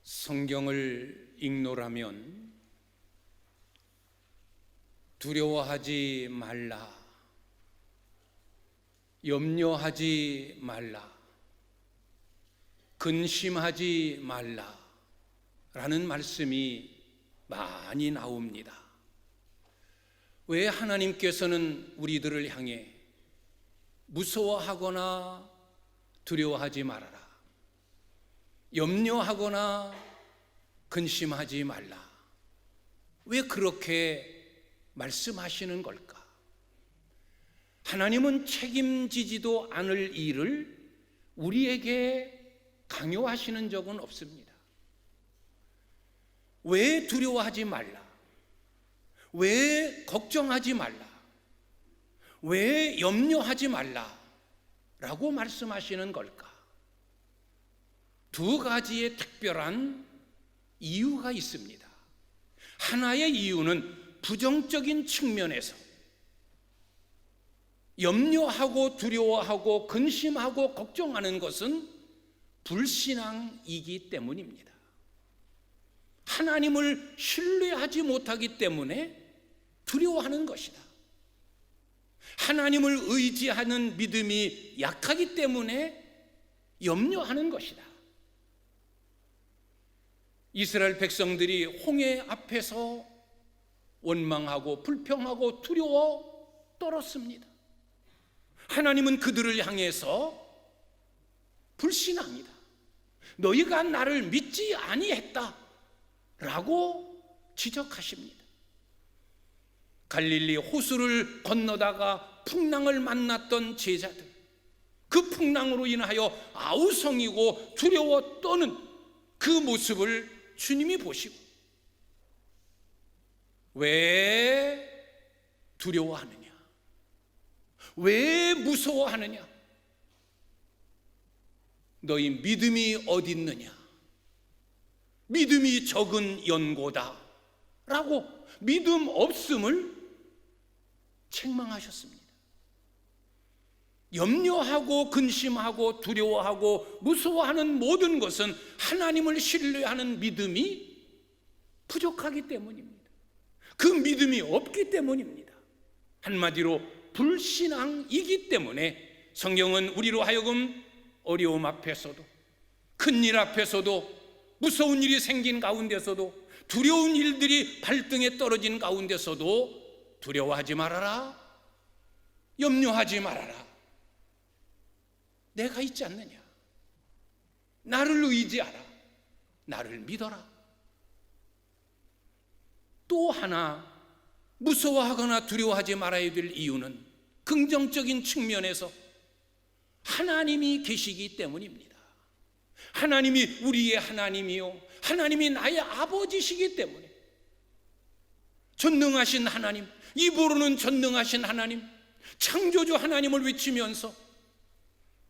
성경을 읽노라면 두려워하지 말라, 염려하지 말라, 근심하지 말라 라는 말씀이 많이 나옵니다. 왜 하나님께서는 우리들을 향해 무서워하거나 두려워하지 말아라, 염려하거나 근심하지 말라, 왜 그렇게 말씀하시는 걸까? 하나님은 책임지지도 않을 일을 우리에게 강요하시는 적은 없습니다. 왜 두려워하지 말라, 왜 걱정하지 말라, 왜 염려하지 말라 라고 말씀하시는 걸까? 두 가지의 특별한 이유가 있습니다. 하나의 이유는 부정적인 측면에서 염려하고 두려워하고 근심하고 걱정하는 것은 불신앙이기 때문입니다. 하나님을 신뢰하지 못하기 때문에 두려워하는 것이다. 하나님을 의지하는 믿음이 약하기 때문에 염려하는 것이다. 이스라엘 백성들이 홍해 앞에서 원망하고 불평하고 두려워 떨었습니다. 하나님은 그들을 향해서 불신앙이다, 너희가 나를 믿지 아니했다 라고 지적하십니다. 갈릴리 호수를 건너다가 풍랑을 만났던 제자들, 그 풍랑으로 인하여 아우성이고 두려워 떠는 그 모습을 주님이 보시고 왜 두려워하느냐, 왜 무서워하느냐, 너희 믿음이 어디 있느냐, 믿음이 적은 연고다 라고 믿음 없음을 책망하셨습니다. 염려하고 근심하고 두려워하고 무서워하는 모든 것은 하나님을 신뢰하는 믿음이 부족하기 때문입니다. 그 믿음이 없기 때문입니다. 한마디로 불신앙이기 때문에 성경은 우리로 하여금 어려움 앞에서도, 큰일 앞에서도, 무서운 일이 생긴 가운데서도, 두려운 일들이 발등에 떨어진 가운데서도 두려워하지 말아라, 염려하지 말아라, 내가 있지 않느냐, 나를 의지하라, 나를 믿어라. 또 하나 무서워하거나 두려워하지 말아야 될 이유는 긍정적인 측면에서 하나님이 계시기 때문입니다. 하나님이 우리의 하나님이요, 하나님이 나의 아버지시기 때문에 전능하신 하나님, 입으로는 전능하신 하나님, 창조주 하나님을 외치면서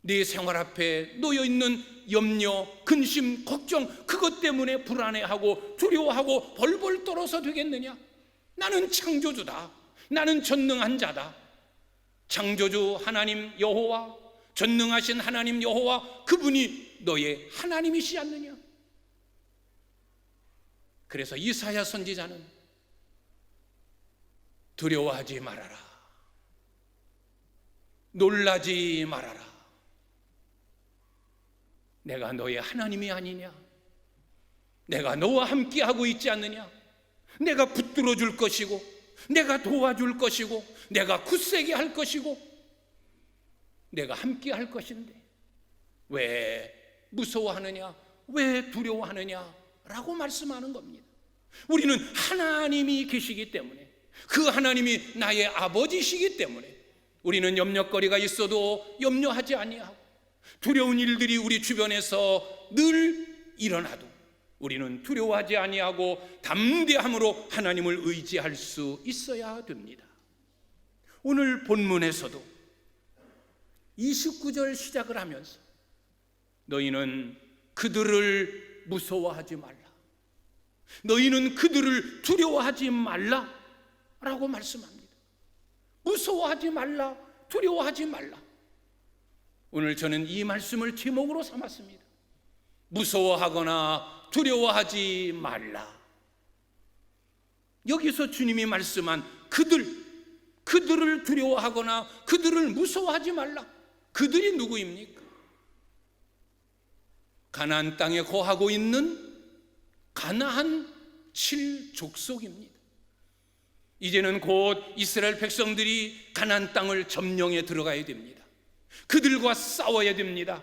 내 생활 앞에 놓여있는 염려, 근심, 걱정, 그것 때문에 불안해하고 두려워하고 벌벌 떨어서 되겠느냐? 나는 창조주다, 나는 전능한 자다. 창조주 하나님 여호와, 전능하신 하나님 여호와, 그분이 너의 하나님이시지 않느냐? 그래서 이사야 선지자는 두려워하지 말아라, 놀라지 말아라, 내가 너의 하나님이 아니냐, 내가 너와 함께하고 있지 않느냐, 내가 붙들어 줄 것이고, 내가 도와줄 것이고, 내가 굳세게 할 것이고, 내가 함께 할 것인데 왜 무서워하느냐, 왜 두려워하느냐 라고 말씀하는 겁니다. 우리는 하나님이 계시기 때문에, 그 하나님이 나의 아버지시기 때문에 우리는 염려거리가 있어도 염려하지 아니하고, 두려운 일들이 우리 주변에서 늘 일어나도 우리는 두려워하지 아니하고 담대함으로 하나님을 의지할 수 있어야 됩니다. 오늘 본문에서도 29절 시작을 하면서 너희는 그들을 무서워하지 말라, 너희는 그들을 두려워하지 말라 라고 말씀합니다. 무서워하지 말라, 두려워하지 말라. 오늘 저는 이 말씀을 제목으로 삼았습니다. 무서워하거나 두려워하지 말라. 여기서 주님이 말씀한 그들을 두려워하거나 그들을 무서워하지 말라. 그들이 누구입니까? 가나안 땅에 거하고 있는 가나안 7족속입니다. 이제는 곧 이스라엘 백성들이 가나안 땅을 점령해 들어가야 됩니다. 그들과 싸워야 됩니다.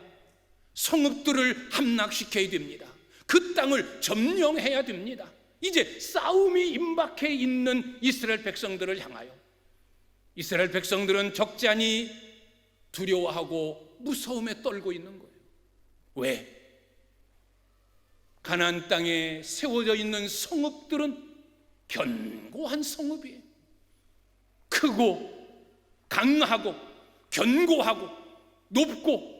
성읍들을 함락시켜야 됩니다. 그 땅을 점령해야 됩니다. 이제 싸움이 임박해 있는 이스라엘 백성들을 향하여 이스라엘 백성들은 적잖이 두려워하고 무서움에 떨고 있는 거예요. 왜? 가나안 땅에 세워져 있는 성읍들은 견고한 성읍이에요. 크고 강하고 견고하고 높고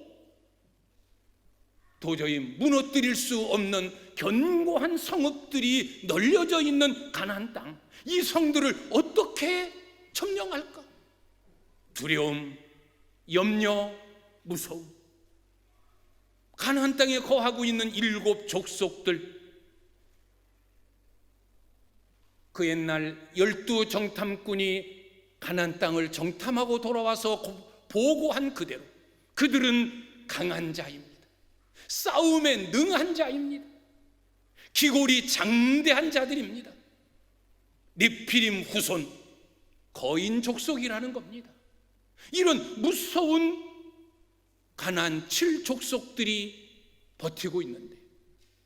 도저히 무너뜨릴 수 없는 견고한 성읍들이 널려져 있는 가나안 땅, 이 성들을 어떻게 점령할까? 두려움, 염려, 무서움. 가나안 땅에 거하고 있는 7 족속들, 그 옛날 12 정탐꾼이 가나안 땅을 정탐하고 돌아와서 보고한 그대로 그들은 강한 자입니다. 싸움에 능한 자입니다. 기골이 장대한 자들입니다. 네피림 후손, 거인 족속이라는 겁니다. 이런 무서운 가나안 7족속들이 버티고 있는데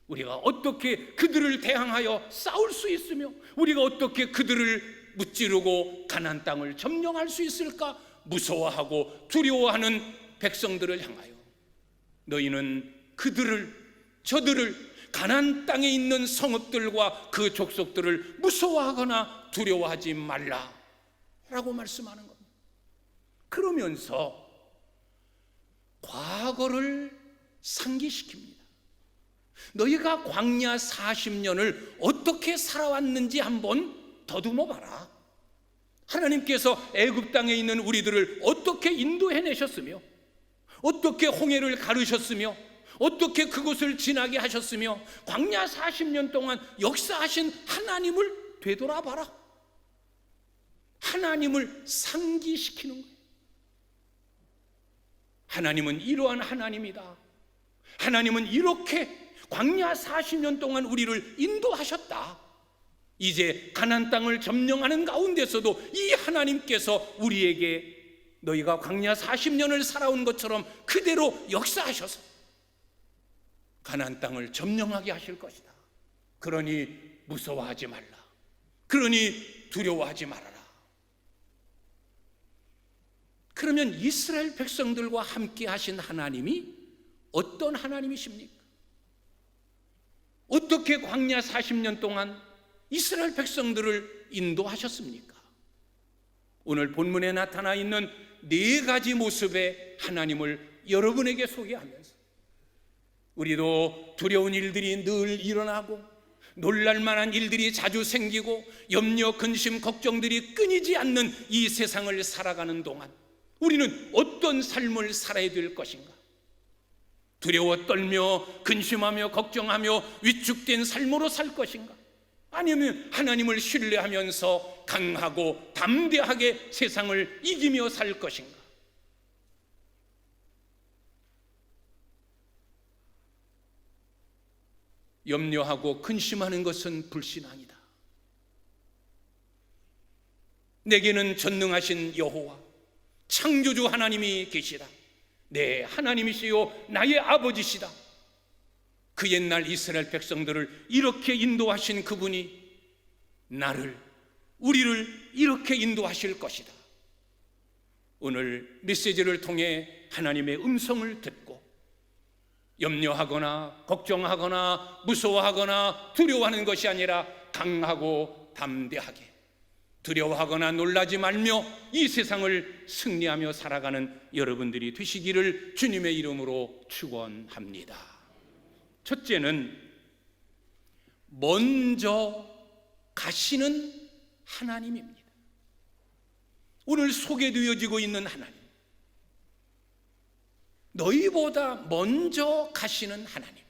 우리가 어떻게 그들을 대항하여 싸울 수 있으며 우리가 어떻게 그들을 무찌르고 가나안 땅을 점령할 수 있을까? 무서워하고 두려워하는 백성들을 향하여 너희는 저들을 가나안 땅에 있는 성읍들과 그 족속들을 무서워하거나 두려워하지 말라라고 말씀하는 겁니다. 그러면서 과거를 상기시킵니다. 너희가 광야 40년을 어떻게 살아왔는지 한번 더듬어 봐라. 하나님께서 애굽 땅에 있는 우리들을 어떻게 인도해내셨으며 어떻게 홍해를 가르셨으며 어떻게 그곳을 지나게 하셨으며 광야 40년 동안 역사하신 하나님을 되돌아봐라. 하나님을 상기시키는 거예요. 하나님은 이러한 하나님이다. 하나님은 이렇게 광야 40년 동안 우리를 인도하셨다. 이제 가나안 땅을 점령하는 가운데서도 이 하나님께서 우리에게 너희가 광야 40년을 살아온 것처럼 그대로 역사하셔서 가나안 땅을 점령하게 하실 것이다. 그러니 무서워하지 말라. 그러니 두려워하지 말아라. 그러면 이스라엘 백성들과 함께 하신 하나님이 어떤 하나님이십니까? 어떻게 광야 40년 동안 이스라엘 백성들을 인도하셨습니까? 오늘 본문에 나타나 있는 4가지 모습의 하나님을 여러분에게 소개하면서 우리도 두려운 일들이 늘 일어나고 놀랄만한 일들이 자주 생기고 염려, 근심, 걱정들이 끊이지 않는 이 세상을 살아가는 동안 우리는 어떤 삶을 살아야 될 것인가? 두려워 떨며 근심하며 걱정하며 위축된 삶으로 살 것인가? 아니면 하나님을 신뢰하면서 강하고 담대하게 세상을 이기며 살 것인가? 염려하고 근심하는 것은 불신앙이다. 내게는 전능하신 여호와 창조주 하나님이 계시다. 내 하나님이시요 나의 아버지시다. 그 옛날 이스라엘 백성들을 이렇게 인도하신 그분이 우리를 이렇게 인도하실 것이다. 오늘 메시지를 통해 하나님의 음성을 듣고 염려하거나 걱정하거나 무서워하거나 두려워하는 것이 아니라 강하고 담대하게 두려워하거나 놀라지 말며 이 세상을 승리하며 살아가는 여러분들이 되시기를 주님의 이름으로 축원합니다. 첫째는 먼저 가시는 하나님입니다. 오늘 소개되어지고 있는 하나님, 너희보다 먼저 가시는 하나님.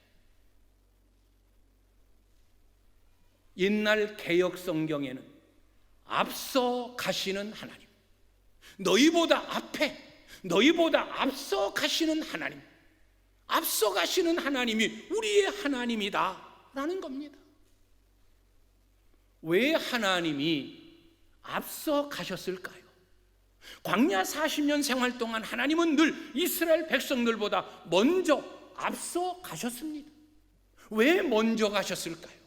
옛날 개역 성경에는 앞서 가시는 하나님, 너희보다 앞에, 너희보다 앞서 가시는 하나님, 앞서 가시는 하나님이 우리의 하나님이다 라는 겁니다. 왜 하나님이 앞서 가셨을까요? 광야 40년 생활 동안 하나님은 늘 이스라엘 백성들보다 먼저 앞서 가셨습니다. 왜 먼저 가셨을까요?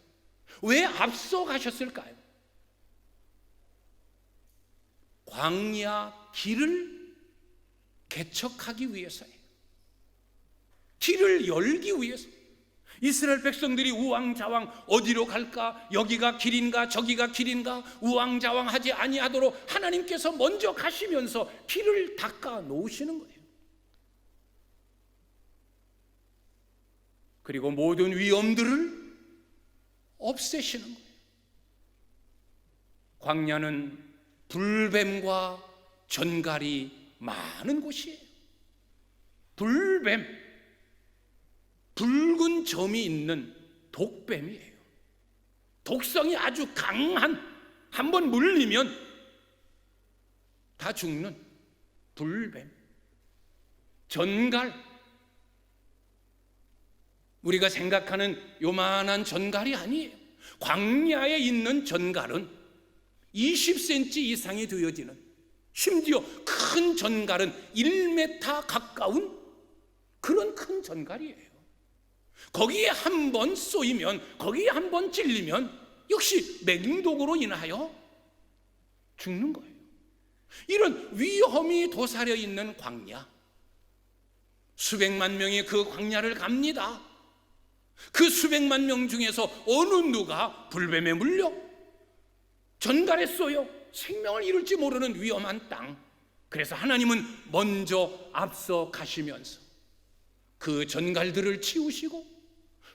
왜 앞서 가셨을까요? 광야 길을 개척하기 위해서예요. 길을 열기 위해서. 이스라엘 백성들이 우왕좌왕 어디로 갈까? 여기가 길인가 저기가 길인가 우왕좌왕하지 아니하도록 하나님께서 먼저 가시면서 길을 닦아 놓으시는 거예요. 그리고 모든 위험들을 없애시는 거예요. 광야는 불뱀과 전갈이 많은 곳이에요. 불뱀, 붉은 점이 있는 독뱀이에요. 독성이 아주 강한, 한번 물리면 다 죽는 불뱀. 전갈, 우리가 생각하는 요만한 전갈이 아니에요. 광야에 있는 전갈은 20cm 이상이 되어지는, 심지어 큰 전갈은 1m 가까운 그런 큰 전갈이에요. 거기에 한 번 쏘이면, 거기에 한 번 찔리면 역시 맹독으로 인하여 죽는 거예요. 이런 위험이 도사려 있는 광야, 수백만 명이 그 광야를 갑니다. 그 수백만 명 중에서 어느 누가 불뱀에 물려 전갈에 쏘여 생명을 잃을지 모르는 위험한 땅. 그래서 하나님은 먼저 앞서 가시면서 그 전갈들을 치우시고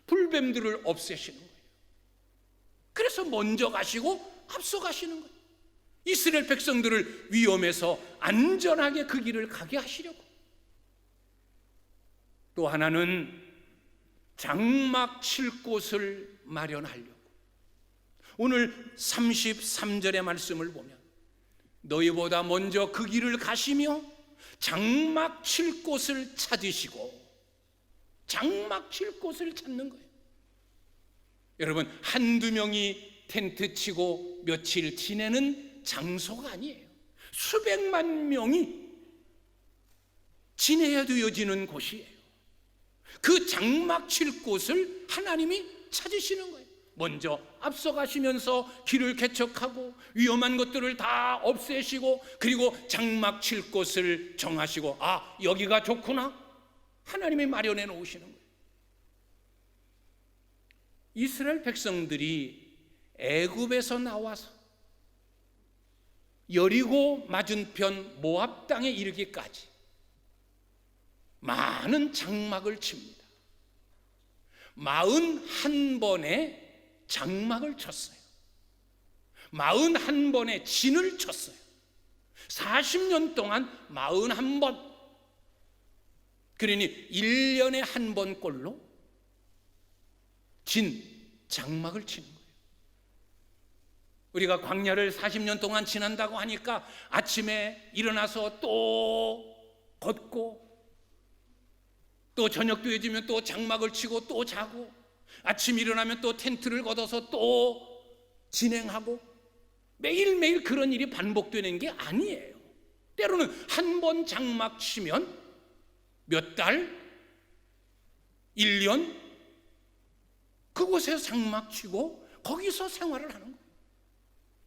불뱀들을 없애시는 거예요. 그래서 먼저 가시고 앞서 가시는 거예요. 이스라엘 백성들을 위험에서 안전하게 그 길을 가게 하시려고. 또 하나는 장막 칠 곳을 마련하려고. 오늘 33절의 말씀을 보면 너희보다 먼저 그 길을 가시며 장막 칠 곳을 찾으시고, 장막 칠 곳을 찾는 거예요. 여러분, 한두 명이 텐트 치고 며칠 지내는 장소가 아니에요. 수백만 명이 지내야 되어지는 곳이에요. 그 장막 칠 곳을 하나님이 찾으시는 거예요. 먼저 앞서가시면서 길을 개척하고 위험한 것들을 다 없애시고, 그리고 장막 칠 곳을 정하시고, 아, 여기가 좋구나, 하나님이 마련해 놓으시는 거예요. 이스라엘 백성들이 애굽에서 나와서 여리고 맞은편 모압 땅에 이르기까지 많은 장막을 칩니다. 41번의 장막을 쳤어요. 41번의 진을 쳤어요. 40년 동안 41번. 그러니 1년에 한 번꼴로 진, 장막을 치는 거예요. 우리가 광야를 40년 동안 지난다고 하니까 아침에 일어나서 또 걷고, 또 저녁 되어지면 또 장막을 치고 또 자고, 아침 일어나면 또 텐트를 걷어서 또 진행하고, 매일매일 그런 일이 반복되는 게 아니에요. 때로는 한 번 장막 치면 몇 달, 1년 그곳에서 장막 치고 거기서 생활을 하는 거예요.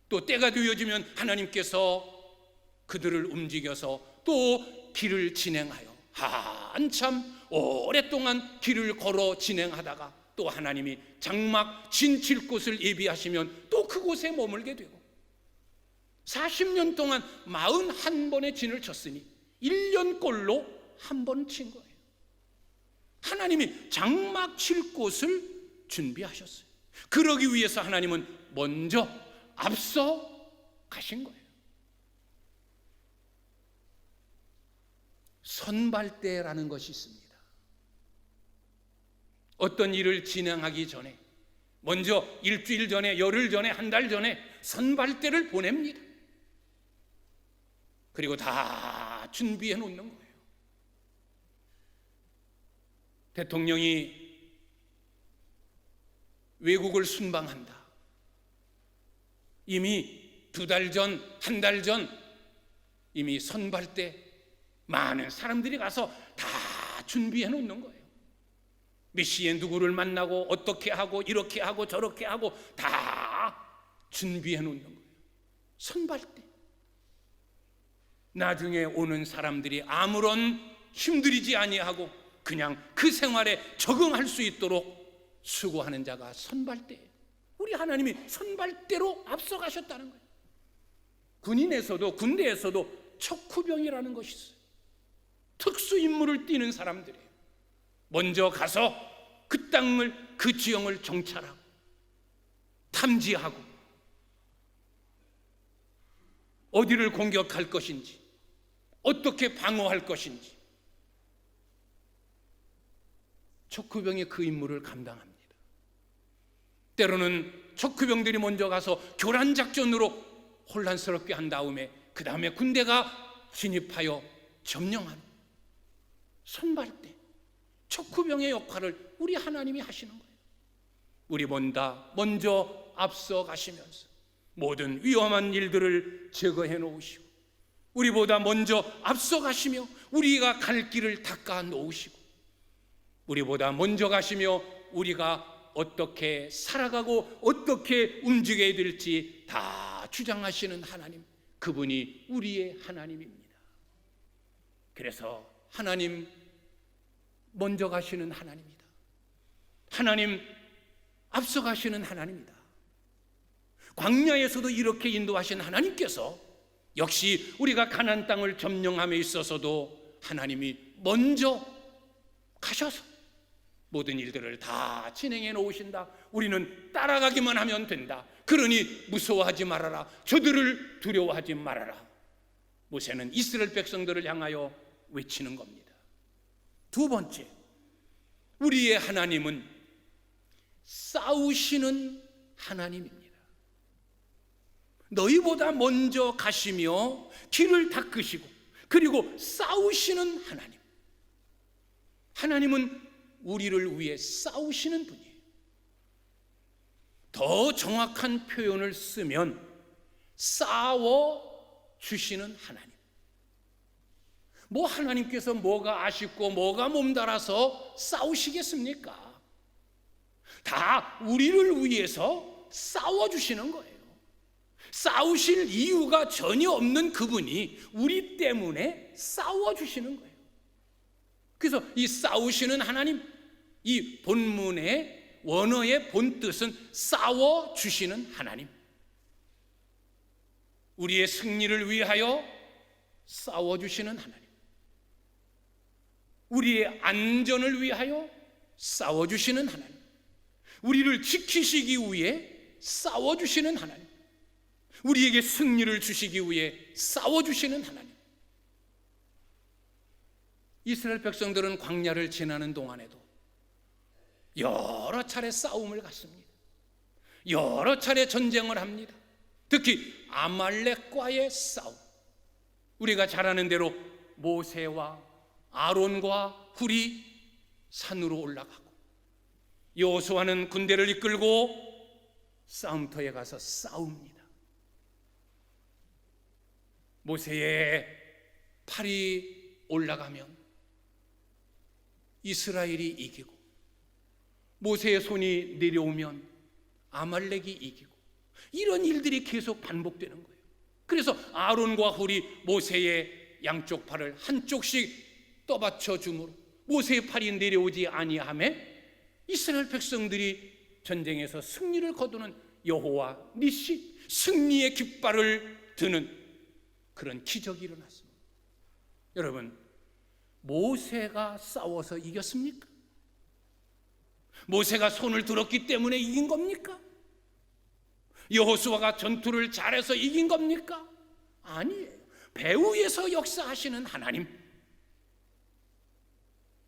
또 때가 되어지면 하나님께서 그들을 움직여서 또 길을 진행하여 한참 오랫동안 길을 걸어 진행하다가 또 하나님이 장막 진 칠 곳을 예비하시면 또 그곳에 머물게 되고, 40년 동안 41번의 진을 쳤으니 1년꼴로 한 번 친 거예요. 하나님이 장막 칠 곳을 준비하셨어요. 그러기 위해서 하나님은 먼저 앞서 가신 거예요. 선발대라는 것이 있습니다. 어떤 일을 진행하기 전에 먼저 일주일 전에, 열흘 전에, 한 달 전에 선발대를 보냅니다. 그리고 다 준비해 놓는 거예요. 대통령이 외국을 순방한다. 이미 2달 전, 한 달 전 이미 선발대 많은 사람들이 가서 다 준비해 놓는 거예요. 몇 시에 누구를 만나고 어떻게 하고 이렇게 하고 저렇게 하고 다 준비해 놓는 거예요. 선발대. 나중에 오는 사람들이 아무런 힘들이지 아니하고 그냥 그 생활에 적응할 수 있도록 수고하는 자가 선발대예요. 우리 하나님이 선발대로 앞서가셨다는 거예요. 군인에서도, 군대에서도 척후병이라는 것이 있어요. 특수 임무를 띠는 사람들이에요. 먼저 가서 그 땅을, 그 지형을 정찰하고 탐지하고 어디를 공격할 것인지, 어떻게 방어할 것인지, 척후병이 그 임무를 감당합니다. 때로는 척후병들이 먼저 가서 교란작전으로 혼란스럽게 한 다음에 그 다음에 군대가 진입하여 점령하는 선발대, 척후병의 역할을 우리 하나님이 하시는 거예요. 우리보다 먼저 앞서 가시면서 모든 위험한 일들을 제거해 놓으시고, 우리보다 먼저 앞서 가시며 우리가 갈 길을 닦아 놓으시고, 우리보다 먼저 가시며 우리가 어떻게 살아가고 어떻게 움직여야 될지 다 주장하시는 하나님, 그분이 우리의 하나님입니다. 그래서 하나님 먼저 가시는 하나님이다. 하나님 앞서 가시는 하나님이다. 광야에서도 이렇게 인도하신 하나님께서 역시 우리가 가나안 땅을 점령함에 있어서도 하나님이 먼저 가셔서 모든 일들을 다 진행해 놓으신다. 우리는 따라가기만 하면 된다. 그러니 무서워하지 말아라. 저들을 두려워하지 말아라. 모세는 이스라엘 백성들을 향하여 외치는 겁니다. 두 번째, 우리의 하나님은 싸우시는 하나님입니다. 너희보다 먼저 가시며 길을 닦으시고 그리고 싸우시는 하나님. 하나님은 우리를 위해 싸우시는 분이에요. 더 정확한 표현을 쓰면 싸워 주시는 하나님. 뭐 하나님께서 뭐가 아쉽고 뭐가 몸달아서 싸우시겠습니까? 다 우리를 위해서 싸워주시는 거예요. 싸우실 이유가 전혀 없는 그분이 우리 때문에 싸워주시는 거예요. 그래서 이 싸우시는 하나님, 이 본문의 원어의 본뜻은 싸워주시는 하나님, 우리의 승리를 위하여 싸워주시는 하나님, 우리의 안전을 위하여 싸워주시는 하나님, 우리를 지키시기 위해 싸워주시는 하나님, 우리에게 승리를 주시기 위해 싸워주시는 하나님. 이스라엘 백성들은 광야를 지나는 동안에도 여러 차례 싸움을 갖습니다. 여러 차례 전쟁을 합니다. 특히 아말렉과의 싸움. 우리가 잘 아는 대로 모세와 아론과 훌이 산으로 올라가고 여호수아는 군대를 이끌고 싸움터에 가서 싸웁니다. 모세의 팔이 올라가면 이스라엘이 이기고, 모세의 손이 내려오면 아말렉이 이기고, 이런 일들이 계속 반복되는 거예요. 그래서 아론과 훌이 모세의 양쪽 팔을 한쪽씩 떠받쳐 주므로 모세의 팔이 내려오지 아니하매 이스라엘 백성들이 전쟁에서 승리를 거두는 여호와 니시, 승리의 깃발을 드는 그런 기적이 일어났습니다. 여러분, 모세가 싸워서 이겼습니까? 모세가 손을 들었기 때문에 이긴 겁니까? 여호수아가 전투를 잘해서 이긴 겁니까? 아니에요. 배후에서 역사하시는 하나님,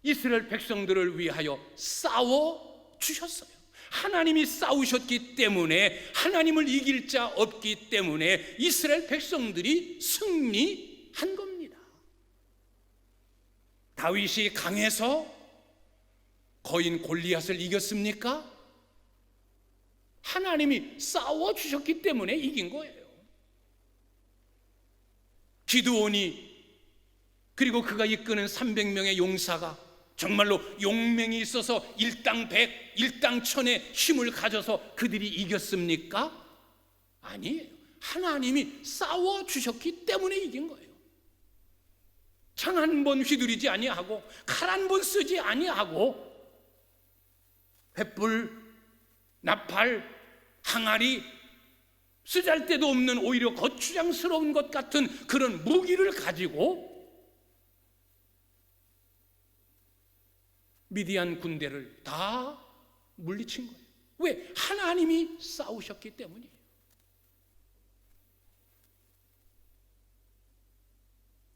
이스라엘 백성들을 위하여 싸워 주셨어요. 하나님이 싸우셨기 때문에, 하나님을 이길 자 없기 때문에 이스라엘 백성들이 승리한 겁니다. 다윗이 강해서 거인 골리앗을 이겼습니까? 하나님이 싸워주셨기 때문에 이긴 거예요. 기드온이, 그리고 그가 이끄는 300명의 용사가 정말로 용맹이 있어서 일당 100, 일당 1000의 힘을 가져서 그들이 이겼습니까? 아니에요. 하나님이 싸워주셨기 때문에 이긴 거예요. 창 한 번 휘두르지 아니하고 칼 한 번 쓰지 아니하고 횃불, 나팔, 항아리, 쓰잘데도 없는 오히려 거추장스러운 것 같은 그런 무기를 가지고 미디안 군대를 다 물리친 거예요. 왜? 하나님이 싸우셨기 때문이에요.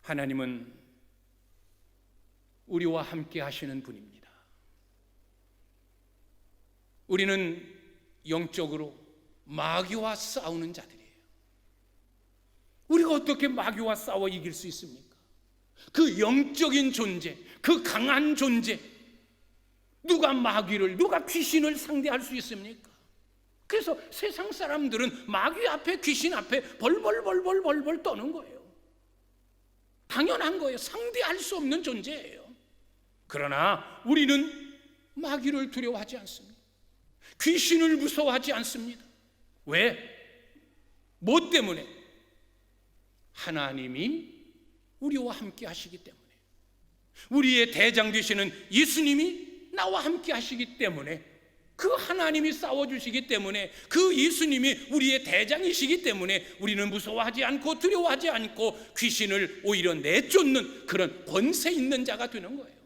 하나님은 우리와 함께 하시는 분입니다. 우리는 영적으로 마귀와 싸우는 자들이에요. 우리가 어떻게 마귀와 싸워 이길 수 있습니까? 그 영적인 존재, 그 강한 존재, 누가 마귀를, 누가 귀신을 상대할 수 있습니까? 그래서 세상 사람들은 마귀 앞에, 귀신 앞에 벌벌 떠는 거예요. 당연한 거예요. 상대할 수 없는 존재예요. 그러나 우리는 마귀를 두려워하지 않습니다. 귀신을 무서워하지 않습니다. 왜? 뭐 때문에? 하나님이 우리와 함께 하시기 때문에, 우리의 대장 되시는 예수님이 나와 함께 하시기 때문에, 그 하나님이 싸워주시기 때문에, 그 예수님이 우리의 대장이시기 때문에 우리는 무서워하지 않고 두려워하지 않고 귀신을 오히려 내쫓는 그런 권세 있는 자가 되는 거예요.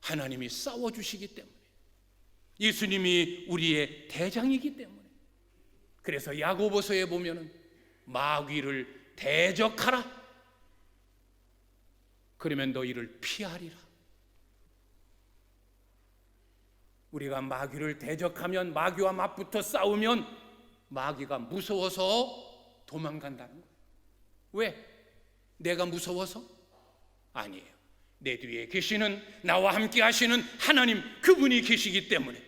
하나님이 싸워주시기 때문에, 예수님이 우리의 대장이기 때문에. 그래서 야고보서에 보면은 마귀를 대적하라, 그러면 너희를 피하리라. 우리가 마귀를 대적하면, 마귀와 맞붙어 싸우면 마귀가 무서워서 도망간다는 거예요. 왜? 내가 무서워서? 아니에요. 내 뒤에 계시는, 나와 함께 하시는 하나님, 그분이 계시기 때문에.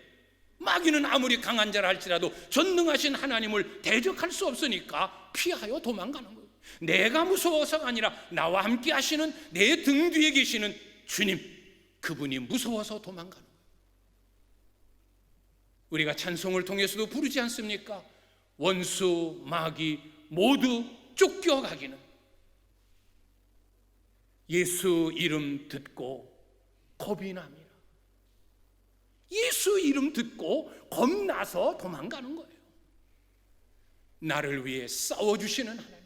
마귀는 아무리 강한 자라 할지라도 전능하신 하나님을 대적할 수 없으니까 피하여 도망가는 거예요. 내가 무서워서가 아니라 나와 함께 하시는, 내 등 뒤에 계시는 주님, 그분이 무서워서 도망가는 거예요. 우리가 찬송을 통해서도 부르지 않습니까? 원수, 마귀 모두 쫓겨가기는 예수 이름 듣고 겁이 납니다. 예수 이름 듣고 겁나서 도망가는 거예요. 나를 위해 싸워주시는 하나님,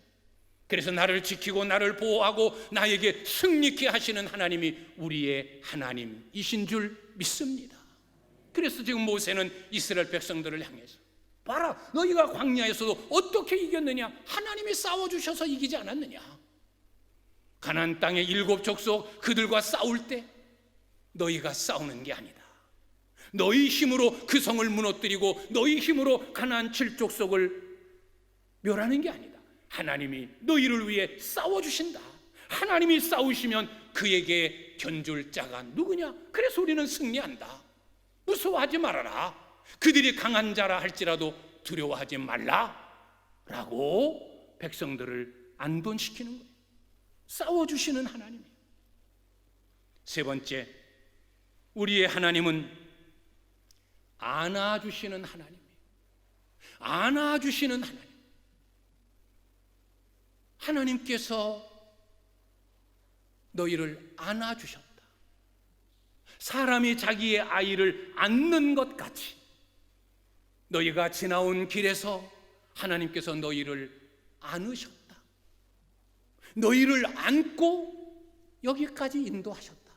그래서 나를 지키고 나를 보호하고 나에게 승리케 하시는 하나님이 우리의 하나님이신 줄 믿습니다. 그래서 지금 모세는 이스라엘 백성들을 향해서, 봐라, 너희가 광야에서도 어떻게 이겼느냐? 하나님이 싸워주셔서 이기지 않았느냐? 가나안 땅의 7 족속 그들과 싸울 때 너희가 싸우는 게 아니다. 너희 힘으로 그 성을 무너뜨리고 너희 힘으로 가나안 7족속을 멸하는 게 아니다. 하나님이 너희를 위해 싸워주신다. 하나님이 싸우시면 그에게 견줄 자가 누구냐? 그래서 우리는 승리한다. 무서워하지 말아라. 그들이 강한 자라 할지라도 두려워하지 말라 라고 백성들을 안돈시키는 거예요. 싸워주시는 하나님이에요. 세 번째, 우리의 하나님은 안아주시는 하나님이에요. 안아주시는 하나님. 하나님께서 너희를 안아주셨다. 사람이 자기의 아이를 안는 것 같이 너희가 지나온 길에서 하나님께서 너희를 안으셨다. 너희를 안고 여기까지 인도하셨다.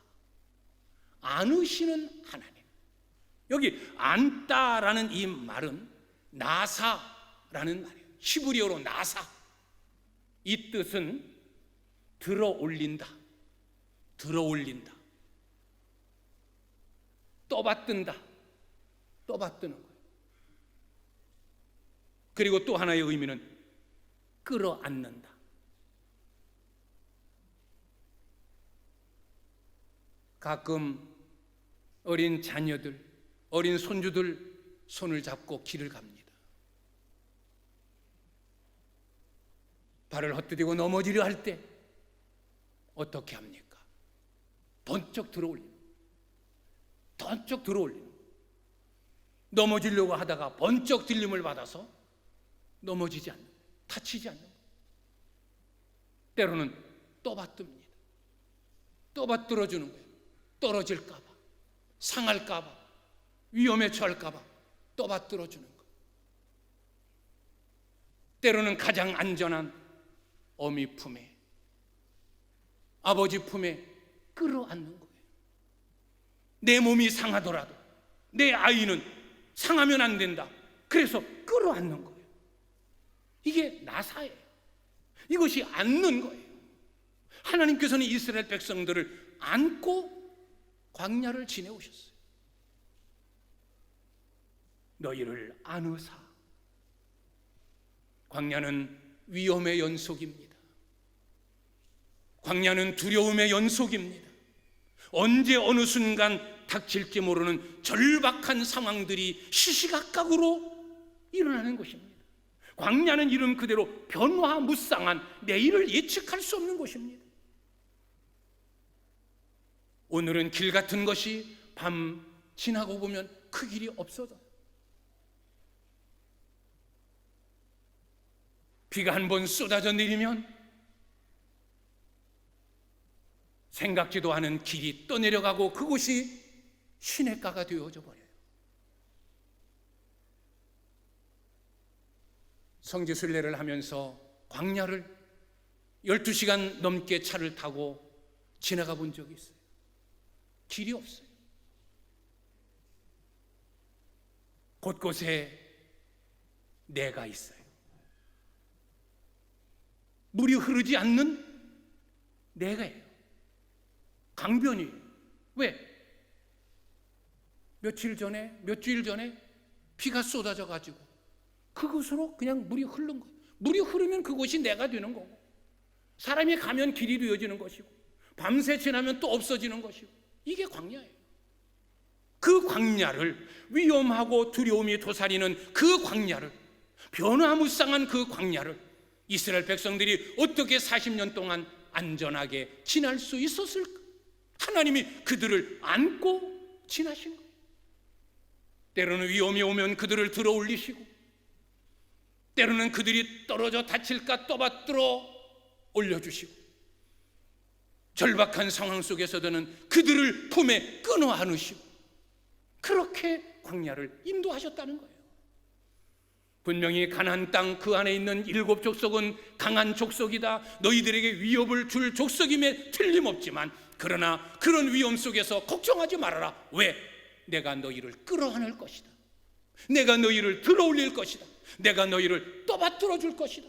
안으시는 하나님. 여기 안다라는 이 말은 나사라는 말이에요. 히브리어로 나사. 이 뜻은 들어 올린다, 들어 올린다. 떠받든다. 떠받드는 거예요. 그리고 또 하나의 의미는 끌어안는다. 가끔 어린 자녀들, 어린 손주들 손을 잡고 길을 갑니다. 발을 헛디디고 넘어지려 할 때 어떻게 합니까? 번쩍 들어올리는, 번쩍 들어올리는. 넘어지려고 하다가 번쩍 들림을 받아서 넘어지지 않는, 다치지 않는. 때로는 떠받듭니다. 떠받들어주는 거예요. 떨어질까봐, 상할까봐, 위험에 처할까봐 떠받들어주는 거. 때로는 가장 안전한 어미 품에, 아버지 품에 끌어안는 거예요. 내 몸이 상하더라도 내 아이는 상하면 안 된다. 그래서 끌어안는 거예요. 이게 나사예요. 이것이 안는 거예요. 하나님께서는 이스라엘 백성들을 안고 광야를 지내오셨어요. 너희를 안으사. 광야는 위험의 연속입니다. 광야는 두려움의 연속입니다. 언제 어느 순간 닥칠지 모르는 절박한 상황들이 시시각각으로 일어나는 것입니다. 광야는 이름 그대로 변화무쌍한, 내일을 예측할 수 없는 곳입니다. 오늘은 길 같은 것이 밤 지나고 보면 그 길이 없어져요. 비가 한 번 쏟아져 내리면 생각지도 않은 길이 떠내려가고 그곳이 시냇가가 되어져 버려요. 성지순례를 하면서 광야를 12시간 넘게 차를 타고 지나가 본 적이 있어요. 길이 없어요. 곳곳에 내가 있어요. 물이 흐르지 않는 내가예요. 강변이에요. 왜? 며칠 전에, 몇 주일 전에 비가 쏟아져 가지고 그곳으로 그냥 물이 흐른 거예요. 물이 흐르면 그곳이 내가 되는 거고, 사람이 가면 길이 되어지는 것이고, 밤새 지나면 또 없어지는 것이고, 이게 광야예요. 그 광야를, 위험하고 두려움이 도사리는 그 광야를, 변화무쌍한 그 광야를 이스라엘 백성들이 어떻게 40년 동안 안전하게 지날 수 있었을까? 하나님이 그들을 안고 지나신 거예요. 때로는 위험이 오면 그들을 들어 올리시고, 때로는 그들이 떨어져 다칠까 떠받들어 올려주시고, 절박한 상황 속에서는 그들을 품에 끊어 안으시고, 그렇게 광야를 인도하셨다는 거예요. 분명히 가나안 땅 그 안에 있는 7 족속은 강한 족속이다, 너희들에게 위협을 줄 족속임에 틀림없지만, 그러나 그런 위험 속에서 걱정하지 말아라. 왜? 내가 너희를 끌어안을 것이다. 내가 너희를 들어올릴 것이다. 내가 너희를 떠받들어 줄 것이다.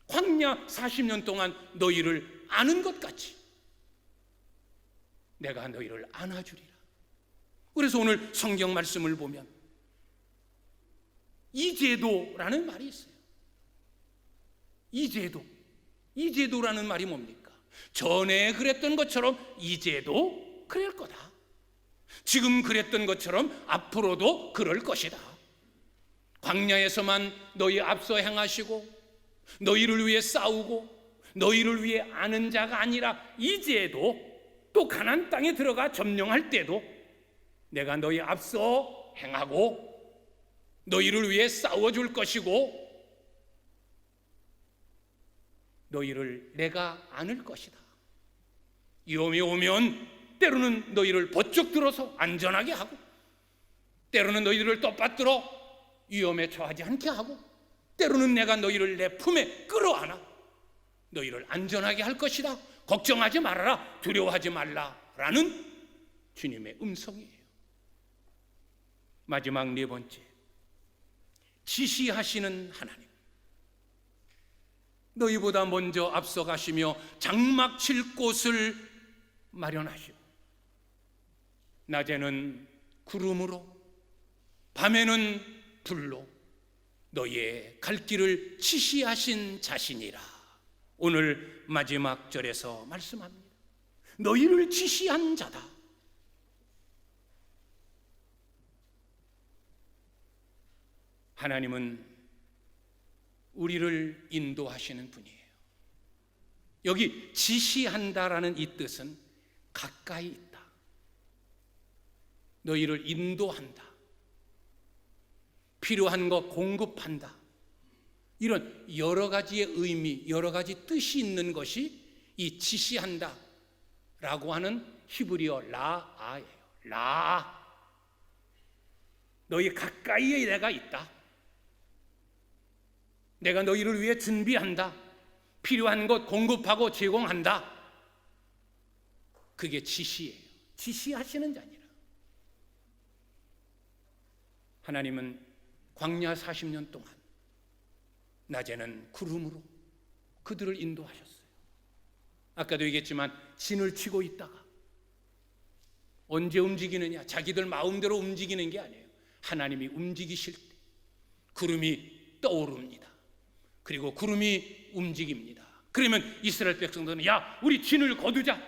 광야 40년 동안 너희를 아는 것 같이 내가 너희를 안아주리라. 그래서 오늘 성경 말씀을 보면 이제도라는 말이 있어요. 이제도라는 말이 뭡니까? 전에 그랬던 것처럼 이제도 그럴 거다. 지금 그랬던 것처럼 앞으로도 그럴 것이다. 광야에서만 너희 앞서 행하시고 너희를 위해 싸우고 너희를 위해 아는 자가 아니라 이제도, 또 가나안 땅에 들어가 점령할 때도 내가 너희 앞서 행하고 너희를 위해 싸워줄 것이고 너희를 내가 안을 것이다. 위험이 오면 때로는 너희를 번쩍 들어서 안전하게 하고, 때로는 너희들을 떠받들어 위험에 처하지 않게 하고, 때로는 내가 너희를 내 품에 끌어안아 너희를 안전하게 할 것이다. 걱정하지 말아라, 두려워하지 말라라는 주님의 음성이에요. 마지막 네 번째, 지시하시는 하나님. 너희보다 먼저 앞서가시며 장막 칠 곳을 마련하시고 낮에는 구름으로 밤에는 불로 너희의 갈 길을 지시하신 자신이라. 오늘 마지막 절에서 말씀합니다. 너희를 지시한 자다. 하나님은 우리를 인도하시는 분이에요. 여기 지시한다라는 이 뜻은 가까이 있다, 너희를 인도한다, 필요한 것 공급한다, 이런 여러 가지의 의미, 여러 가지 뜻이 있는 것이 이 지시한다 라고 하는 히브리어 라아예요. 라, 너희 가까이에 내가 있다, 내가 너희를 위해 준비한다, 필요한 것 공급하고 제공한다. 그게 지시예요. 지시하시는 자니라. 하나님은 광야 40년 동안 낮에는 구름으로 그들을 인도하셨어요. 아까도 얘기했지만 진을 치고 있다가 언제 움직이느냐, 자기들 마음대로 움직이는 게 아니에요. 하나님이 움직이실 때 구름이 떠오릅니다. 그리고 구름이 움직입니다. 그러면 이스라엘 백성들은 야, 우리 진을 거두자.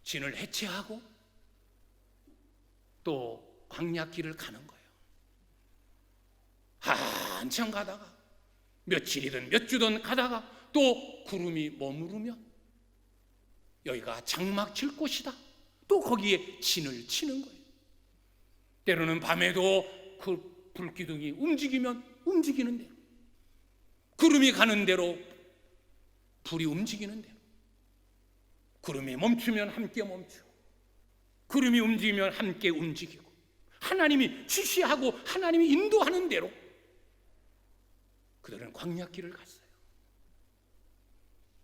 진을 해체하고 또 광야길을 가는 거예요. 한참 가다가 며칠이든 몇 주든 가다가 또 구름이 머무르면 여기가 장막 칠 곳이다. 또 거기에 진을 치는 거예요. 때로는 밤에도 그 불기둥이 움직이면 움직이는 대로, 구름이 가는 대로 불이 움직이는 대로, 구름이 멈추면 함께 멈추고 구름이 움직이면 함께 움직이고, 하나님이 지시하고 하나님이 인도하는 대로 그들은 광야길을 갔어요.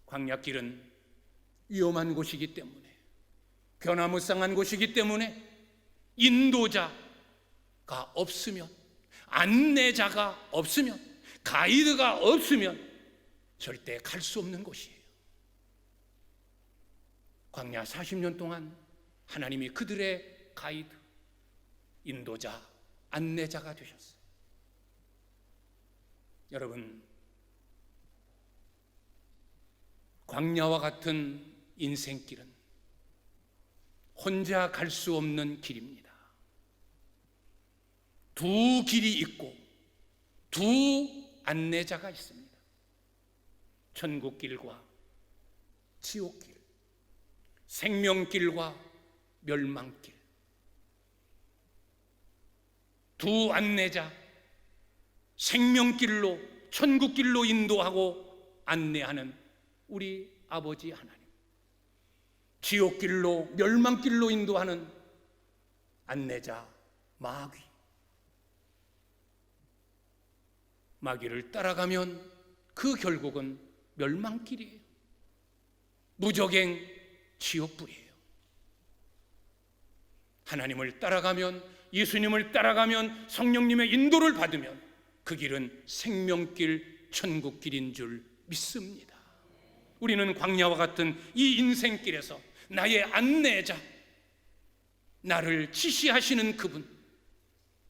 광야길은 위험한 곳이기 때문에, 변화무쌍한 곳이기 때문에 인도자가 없으면, 안내자가 없으면, 가이드가 없으면 절대 갈 수 없는 곳이에요. 광야 40년 동안 하나님이 그들의 가이드, 인도자, 안내자가 되셨어요. 여러분, 광야와 같은 인생길은 혼자 갈 수 없는 길입니다. 두 길이 있고 두 안내자가 있습니다. 천국길과 지옥길, 생명길과 멸망길. 두 안내자, 생명길로, 천국길로 인도하고 안내하는 우리 아버지 하나님, 지옥길로, 멸망길로 인도하는 안내자 마귀. 마귀를 따라가면 그 결국은 멸망길이에요. 무적행 지옥불이에요. 하나님을 따라가면, 예수님을 따라가면, 성령님의 인도를 받으면 그 길은 생명길, 천국길인 줄 믿습니다. 우리는 광야와 같은 이 인생길에서 나의 안내자, 나를 지시하시는 그분,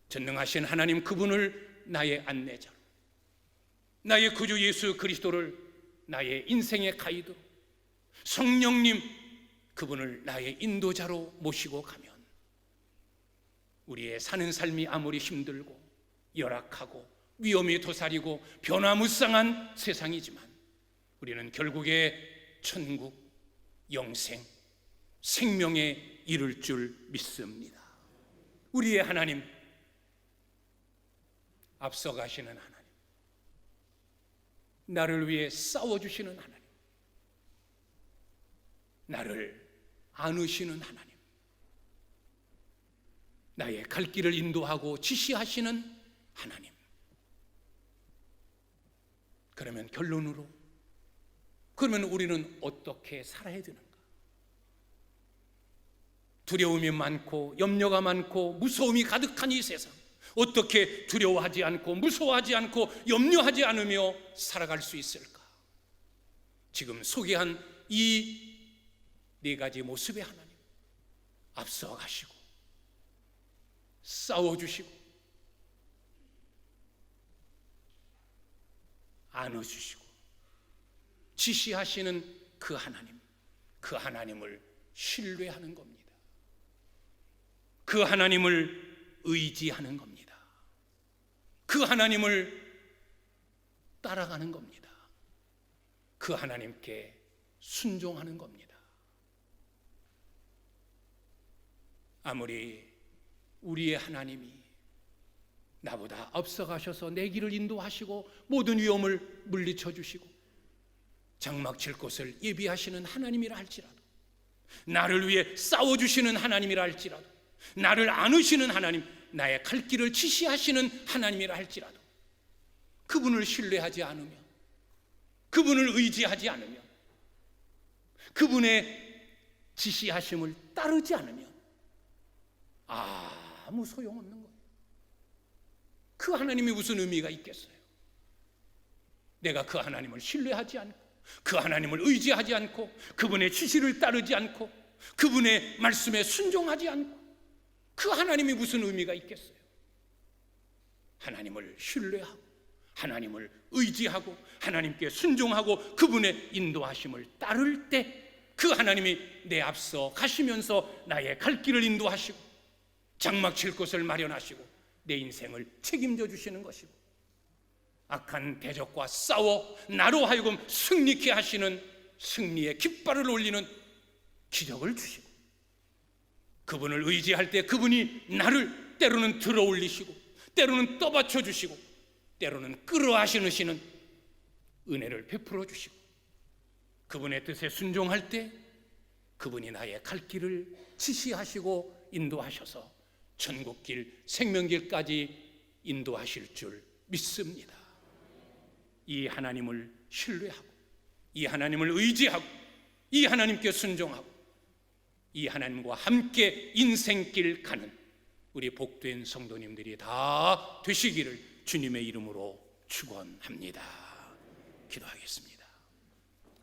전능하신 하나님 그분을 나의 안내자로, 나의 구주 예수 그리스도를 나의 인생의 가이드로, 성령님 그분을 나의 인도자로 모시고 가면 우리의 사는 삶이 아무리 힘들고 열악하고 위험이 도사리고 변화무쌍한 세상이지만 우리는 결국에 천국, 영생, 생명에 이를 줄 믿습니다. 우리의 하나님, 앞서가시는 하나님, 나를 위해 싸워주시는 하나님, 나를 안으시는 하나님, 나의 갈 길을 인도하고 지시하시는 하나님. 그러면 결론으로, 그러면 우리는 어떻게 살아야 되는가? 두려움이 많고 염려가 많고 무서움이 가득한 이 세상, 어떻게 두려워하지 않고 무서워하지 않고 염려하지 않으며 살아갈 수 있을까? 지금 소개한 이 네 가지 모습의 하나님 앞서 가시고 싸워주시고 안아주시고 지시하시는 그 하나님을 신뢰하는 겁니다. 그 하나님을 의지하는 겁니다. 그 하나님을 따라가는 겁니다. 그 하나님께 순종하는 겁니다. 아무리 우리의 하나님이 나보다 앞서가셔서 내 길을 인도하시고 모든 위험을 물리쳐 주시고 장막 칠 곳을 예비하시는 하나님이라 할지라도, 나를 위해 싸워주시는 하나님이라 할지라도, 나를 안으시는 하나님, 나의 갈 길을 지시하시는 하나님이라 할지라도, 그분을 신뢰하지 않으며, 그분을 의지하지 않으며, 그분의 지시하심을 따르지 않으면 아무 소용없는 거예요. 그 하나님이 무슨 의미가 있겠어요? 내가 그 하나님을 신뢰하지 않고, 그 하나님을 의지하지 않고, 그분의 지시를 따르지 않고, 그분의 말씀에 순종하지 않고, 그 하나님이 무슨 의미가 있겠어요? 하나님을 신뢰하고, 하나님을 의지하고, 하나님께 순종하고, 그분의 인도하심을 따를 때 그 하나님이 내 앞서 가시면서 나의 갈 길을 인도하시고 장막 칠 곳을 마련하시고 내 인생을 책임져 주시는 것이고, 악한 대적과 싸워 나로 하여금 승리케 하시는 승리의 깃발을 올리는 기적을 주시고, 그분을 의지할 때 그분이 나를 때로는 들어 올리시고, 때로는 떠받쳐 주시고, 때로는 끌어안으시는 은혜를 베풀어 주시고, 그분의 뜻에 순종할 때 그분이 나의 갈 길을 지시하시고 인도하셔서 천국길, 생명길까지 인도하실 줄 믿습니다. 이 하나님을 신뢰하고, 이 하나님을 의지하고, 이 하나님께 순종하고, 이 하나님과 함께 인생길 가는 우리 복된 성도님들이 다 되시기를 주님의 이름으로 축원합니다. 기도하겠습니다.